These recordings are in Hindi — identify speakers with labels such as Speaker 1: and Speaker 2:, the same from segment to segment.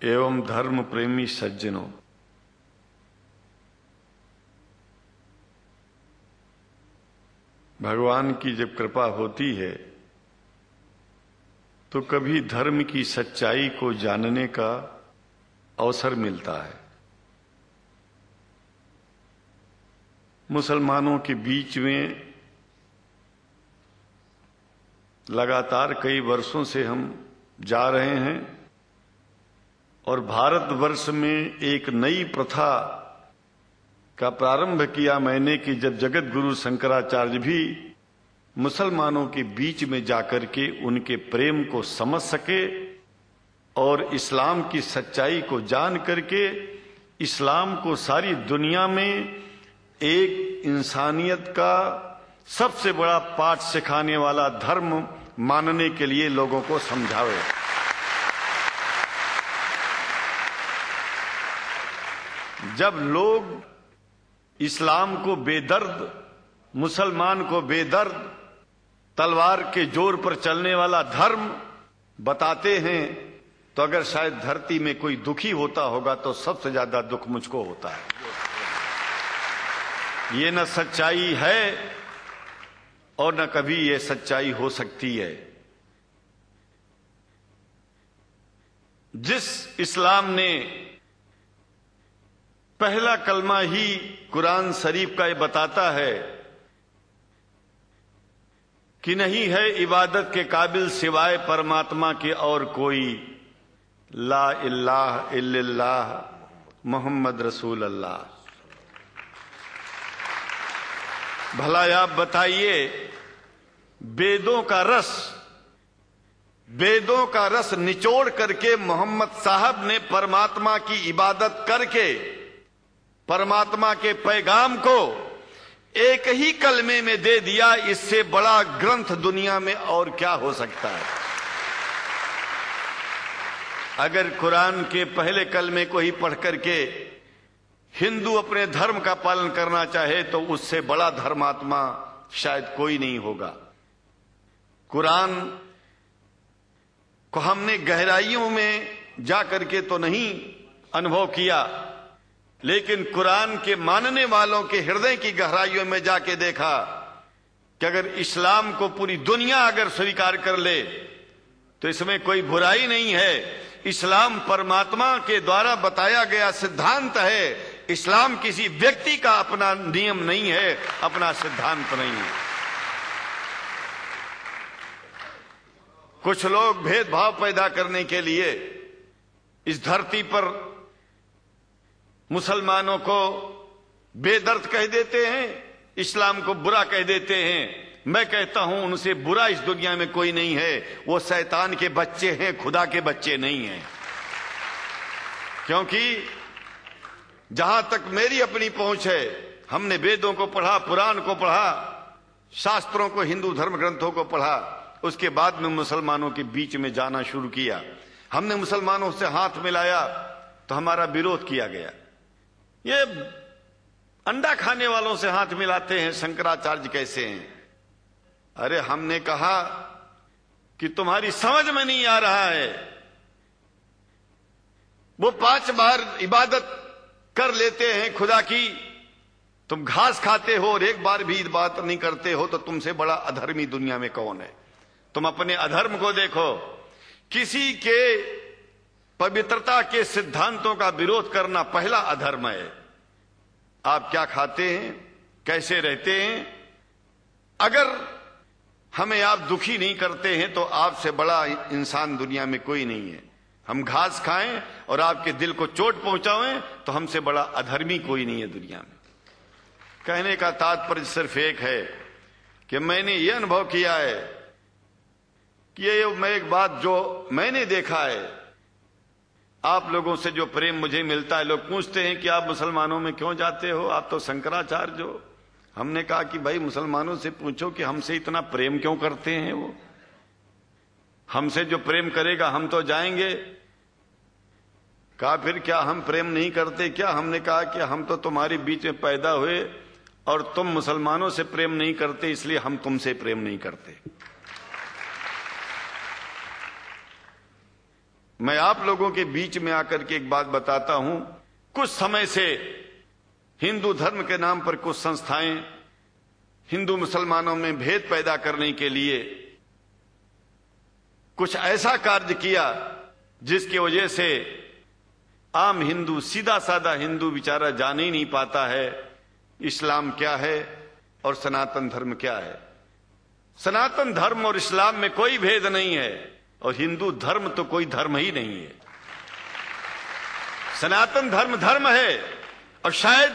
Speaker 1: एवं धर्म प्रेमी सज्जनों, भगवान की जब कृपा होती है तो कभी धर्म की सच्चाई को जानने का अवसर मिलता है। मुसलमानों के बीच में लगातार कई वर्षों से हम जा रहे हैं और भारतवर्ष में एक नई प्रथा का प्रारंभ किया मैंने कि जब जगत गुरु शंकराचार्य भी मुसलमानों के बीच में जाकर के उनके प्रेम को समझ सके और इस्लाम की सच्चाई को जान करके इस्लाम को सारी दुनिया में एक इंसानियत का सबसे बड़ा पाठ सिखाने वाला धर्म मानने के लिए लोगों को समझावे। जब लोग इस्लाम को बेदर्द, मुसलमान को बेदर्द, तलवार के जोर पर चलने वाला धर्म बताते हैं तो अगर शायद धरती में कोई दुखी होता होगा तो सबसे ज्यादा दुख मुझको होता है। ये न सच्चाई है और न कभी ये सच्चाई हो सकती है। जिस इस्लाम ने पहला कलमा ही कुरान शरीफ का ये बताता है कि नहीं है इबादत के काबिल सिवाय परमात्मा के और कोई, ला इलाहा इल्लल्लाह मोहम्मद रसूल अल्लाह। भला आप बताइए, वेदों का रस निचोड़ करके मोहम्मद साहब ने परमात्मा की इबादत करके परमात्मा के पैगाम को एक ही कलमे में दे दिया। इससे बड़ा ग्रंथ दुनिया में और क्या हो सकता है। अगर कुरान के पहले कलमे को ही पढ़ करके हिंदू अपने धर्म का पालन करना चाहे तो उससे बड़ा धर्मात्मा शायद कोई नहीं होगा। कुरान को हमने गहराइयों में जा करके तो नहीं अनुभव किया, लेकिन कुरान के मानने वालों के हृदय की गहराइयों में जाके देखा कि अगर इस्लाम को पूरी दुनिया अगर स्वीकार कर ले तो इसमें कोई बुराई नहीं है। इस्लाम परमात्मा के द्वारा बताया गया सिद्धांत है। इस्लाम किसी व्यक्ति का अपना नियम नहीं है, अपना सिद्धांत नहीं है। कुछ लोग भेदभाव पैदा करने के लिए इस धरती पर मुसलमानों को बेदर्द कह देते हैं, इस्लाम को बुरा कह देते हैं। मैं कहता हूं उनसे बुरा इस दुनिया में कोई नहीं है। वो शैतान के बच्चे हैं, खुदा के बच्चे नहीं हैं। क्योंकि जहां तक मेरी अपनी पहुंच है, हमने वेदों को पढ़ा, पुराण को पढ़ा, शास्त्रों को, हिंदू धर्म ग्रंथों को पढ़ा। उसके बाद में मुसलमानों के बीच में जाना शुरू किया। हमने मुसलमानों से हाथ मिलाया तो हमारा विरोध किया गया। ये अंडा खाने वालों से हाथ मिलाते हैं, शंकराचार्य कैसे हैं। अरे हमने कहा कि तुम्हारी समझ में नहीं आ रहा है। वो 5 बार इबादत कर लेते हैं खुदा की, तुम घास खाते हो और एक बार भी इबादत नहीं करते हो, तो तुमसे बड़ा अधर्मी दुनिया में कौन है। तुम अपने अधर्म को देखो। किसी के पवित्रता के सिद्धांतों का विरोध करना पहला अधर्म है। आप क्या खाते हैं, कैसे रहते हैं, अगर हमें आप दुखी नहीं करते हैं तो आपसे बड़ा इंसान दुनिया में कोई नहीं है। हम घास खाएं और आपके दिल को चोट पहुंचाएं तो हमसे बड़ा अधर्मी कोई नहीं है दुनिया में। कहने का तात्पर्य सिर्फ एक है कि मैंने ये अनुभव किया है कि ये मैं एक बात जो मैंने देखा है, आप लोगों से जो प्रेम मुझे मिलता है, लोग पूछते हैं कि आप मुसलमानों में क्यों जाते हो, आप तो शंकराचार्य हो। हमने कहा कि भाई मुसलमानों से पूछो कि हमसे इतना प्रेम क्यों करते हैं। वो हमसे जो प्रेम करेगा हम तो जाएंगे। कहा फिर क्या हम प्रेम नहीं करते क्या। हमने कहा कि हम तो तुम्हारे बीच में पैदा हुए और तुम मुसलमानों से प्रेम नहीं करते, इसलिए हम तुमसे प्रेम नहीं करते। मैं आप लोगों के बीच में आकर के एक बात बताता हूं। कुछ समय से हिंदू धर्म के नाम पर कुछ संस्थाएं हिंदू मुसलमानों में भेद पैदा करने के लिए कुछ ऐसा कार्य किया जिसकी वजह से आम हिंदू, सीधा साधा हिंदू बेचारा जान ही नहीं पाता है इस्लाम क्या है और सनातन धर्म क्या है। सनातन धर्म और इस्लाम में कोई भेद नहीं है और हिंदू धर्म तो कोई धर्म ही नहीं है। सनातन धर्म धर्म है और शायद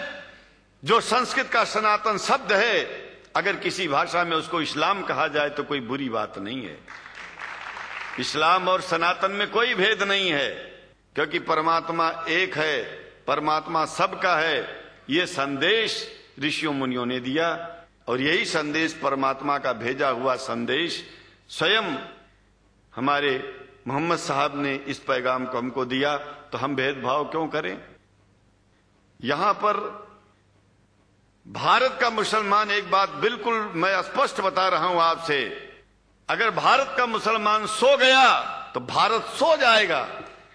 Speaker 1: जो संस्कृत का सनातन शब्द है, अगर किसी भाषा में उसको इस्लाम कहा जाए तो कोई बुरी बात नहीं है। इस्लाम और सनातन में कोई भेद नहीं है, क्योंकि परमात्मा एक है, परमात्मा सबका है। ये संदेश ऋषियों मुनियों ने दिया और यही संदेश परमात्मा का भेजा हुआ संदेश स्वयं हमारे मोहम्मद साहब ने इस पैगाम को हमको दिया। तो हम भेदभाव क्यों करें? यहां पर भारत का मुसलमान, एक बात बिल्कुल मैं स्पष्ट बता रहा हूं आपसे, अगर भारत का मुसलमान सो गया तो भारत सो जाएगा।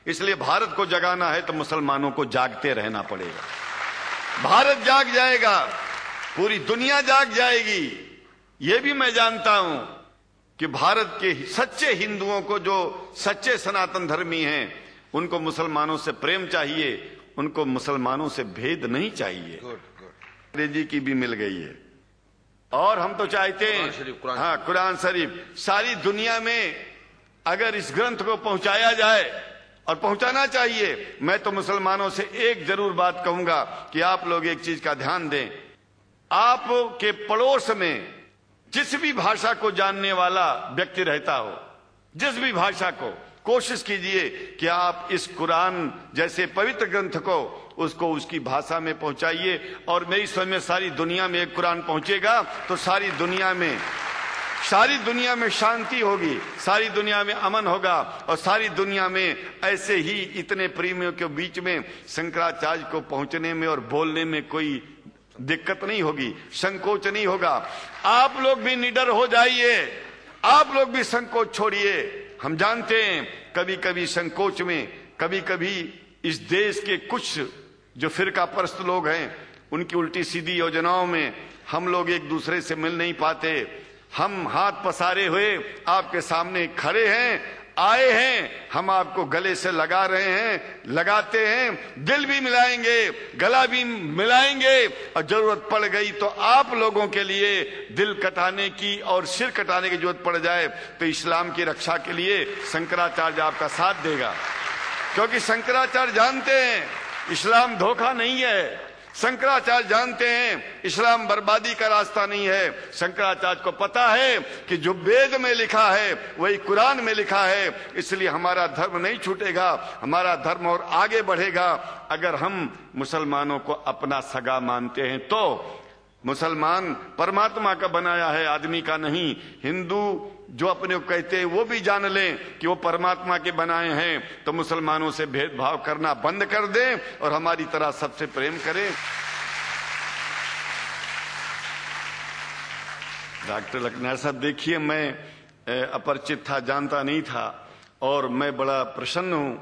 Speaker 1: इसलिए भारत को जगाना है तो मुसलमानों को जागते रहना पड़ेगा। भारत जाग जाएगा, पूरी दुनिया जाग जाएगी। यह भी मैं जानता हूं कि भारत के सच्चे हिंदुओं को, जो सच्चे सनातन धर्मी हैं, उनको मुसलमानों से प्रेम चाहिए, उनको मुसलमानों से भेद नहीं चाहिए। अंग्रेजी की भी मिल गई है और हम तो चाहते हैं, हाँ, कुरान शरीफ सारी दुनिया में अगर इस ग्रंथ को पहुंचाया जाए, और पहुंचाना चाहिए। मैं तो मुसलमानों से एक जरूर बात कहूंगा कि आप लोग एक चीज का ध्यान दें। आपके पड़ोस में जिस भी भाषा को जानने वाला व्यक्ति रहता हो, जिस भी भाषा को, कोशिश कीजिए कि आप इस कुरान जैसे पवित्र ग्रंथ को उसको उसकी भाषा में पहुंचाइए। और मेरी समझ में सारी दुनिया में एक कुरान पहुंचेगा तो सारी दुनिया में शांति होगी, सारी दुनिया में अमन होगा और सारी दुनिया में ऐसे ही इतने प्रेमियों के बीच में शंकराचार्य को पहुंचने में और बोलने में कोई दिक्कत नहीं होगी, संकोच नहीं होगा। आप लोग भी निडर हो जाइए, आप लोग भी संकोच छोड़िए। हम जानते हैं कभी कभी संकोच में, कभी कभी इस देश के कुछ जो फिरका परस्त लोग हैं, उनकी उल्टी सीधी योजनाओं में हम लोग एक दूसरे से मिल नहीं पाते। हम हाथ पसारे हुए आपके सामने खड़े हैं, आए हैं, हम आपको गले से लगा रहे हैं, लगाते हैं, दिल भी मिलाएंगे, गला भी मिलाएंगे और जरूरत पड़ गई तो आप लोगों के लिए दिल कटाने की और सिर कटाने की जरूरत पड़ जाए तो इस्लाम की रक्षा के लिए शंकराचार्य आपका साथ देगा। क्योंकि शंकराचार्य जानते हैं इस्लाम धोखा नहीं है, शंकराचार्य जानते हैं इस्लाम बर्बादी का रास्ता नहीं है। शंकराचार्य को पता है कि जो वेद में लिखा है वही कुरान में लिखा है, इसलिए हमारा धर्म नहीं छूटेगा, हमारा धर्म और आगे बढ़ेगा। अगर हम मुसलमानों को अपना सगा मानते हैं तो मुसलमान परमात्मा का बनाया है, आदमी का नहीं। हिंदू जो अपने को कहते हैं वो भी जान लें कि वो परमात्मा के बनाए हैं, तो मुसलमानों से भेदभाव करना बंद कर दें और हमारी तरह सबसे प्रेम करें। डॉक्टर लखनार साहब, देखिए मैं अपरिचित था, जानता नहीं था और मैं बड़ा प्रसन्न हूं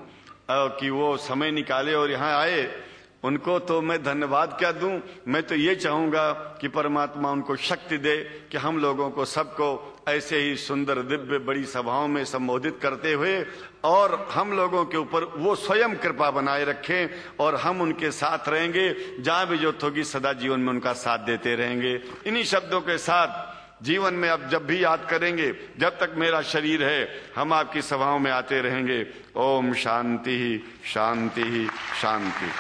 Speaker 1: कि वो समय निकाले और यहाँ आए। उनको तो मैं धन्यवाद क्या दूं, मैं तो ये चाहूंगा कि परमात्मा उनको शक्ति दे कि हम लोगों को सबको ऐसे ही सुंदर दिव्य बड़ी सभाओं में संबोधित करते हुए और हम लोगों के ऊपर वो स्वयं कृपा बनाए रखें और हम उनके साथ रहेंगे, जहां भी जरूरत होगी सदा जीवन में उनका साथ देते रहेंगे। इन्हीं शब्दों के साथ जीवन में अब जब भी याद करेंगे, जब तक मेरा शरीर है, हम आपकी सभाओं में आते रहेंगे। ओम शांति ही शांति ही शांति।